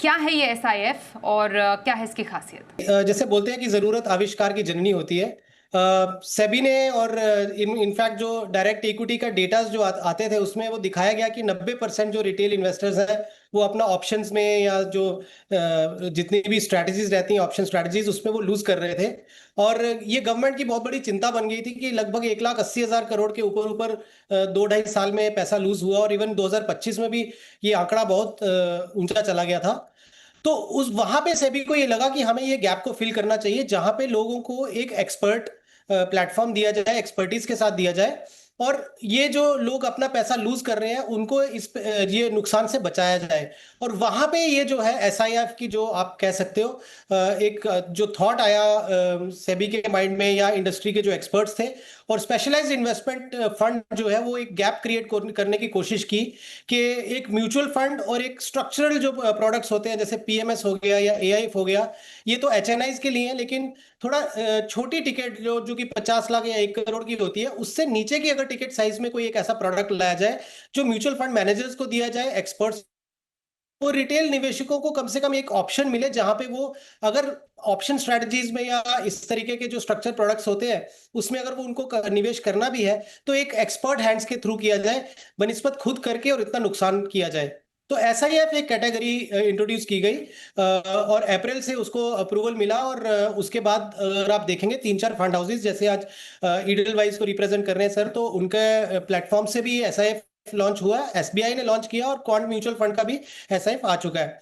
क्या है ये एसआईएफ और क्या है इसकी खासियत? जैसे बोलते हैं कि जरूरत आविष्कार की जननी होती है। सेबी ने और इनफैक्ट जो डायरेक्ट इक्विटी का डेटा जो आते थे उसमें वो दिखाया गया कि 90% जो रिटेल इन्वेस्टर्स हैं वो अपना ऑप्शंस में या जो जितनी भी स्ट्रैटेजीज रहती हैं ऑप्शन स्ट्रैटेजीज उसमें वो लूज कर रहे थे। और ये गवर्नमेंट की बहुत बड़ी चिंता बन गई थी कि लगभग 1,80,000 करोड़ के ऊपर ऊपर 2-2.5 साल में पैसा लूज हुआ, और इवन 2025 में भी ये आंकड़ा बहुत ऊंचा चला गया था। तो उस वहां पे सेबी को ये लगा कि हमें ये गैप को फिल करना चाहिए जहां पे लोगों को एक एक्सपर्ट प्लेटफॉर्म दिया जाए, एक्सपर्टीज के साथ दिया जाए, और ये जो लोग अपना पैसा लूज कर रहे हैं उनको ये नुकसान से बचाया जाए। और वहां पे ये जो है एसआईएफ की जो आप कह सकते हो एक जो थॉट आया सेबी के माइंड में या इंडस्ट्री के जो एक्सपर्ट्स थे, और स्पेशलाइज्ड इन्वेस्टमेंट फंड जो है वो एक गैप क्रिएट करने की कोशिश की कि एक म्यूचुअल फंड और एक स्ट्रक्चरल जो प्रोडक्ट्स होते हैं जैसे पीएमएस हो गया या एआईएफ हो गया, ये तो एचएनआईज के लिए है, लेकिन थोड़ा छोटी टिकट जो कि 50 लाख या 1 करोड़ की होती है उससे नीचे की अगर टिकट साइज में कोई एक ऐसा प्रोडक्ट लाया जाए जो म्यूचुअल फंड मैनेजर्स को दिया जाए, एक्सपर्ट्स को, रिटेल निवेशकों को कम से कम एक ऑप्शन मिले जहां पे वो अगर ऑप्शन स्ट्रेटजीज में या इस तरीके के जो स्ट्रक्चर प्रोडक्ट्स होते हैं उसमें अगर वो उनको निवेश करना भी है तो एक एक्सपर्ट हैंड्स के थ्रू किया जाए बनिस्बत खुद करके और इतना नुकसान किया जाए। तो ऐसा ही एक कैटेगरी इंट्रोड्यूस की गई और अप्रैल से उसको अप्रूवल मिला। और उसके बाद अगर आप देखेंगे 3-4 फंड हाउसेज जैसे आज ईडलवाइज को रिप्रेजेंट कर रहे हैं सर, तो उनके प्लेटफॉर्म से भी एसआईएफ लॉन्च हुआ, एसबीआई ने लॉन्च किया, और क्वांट म्यूचुअल फंड का भी एसआईएफ आ चुका है।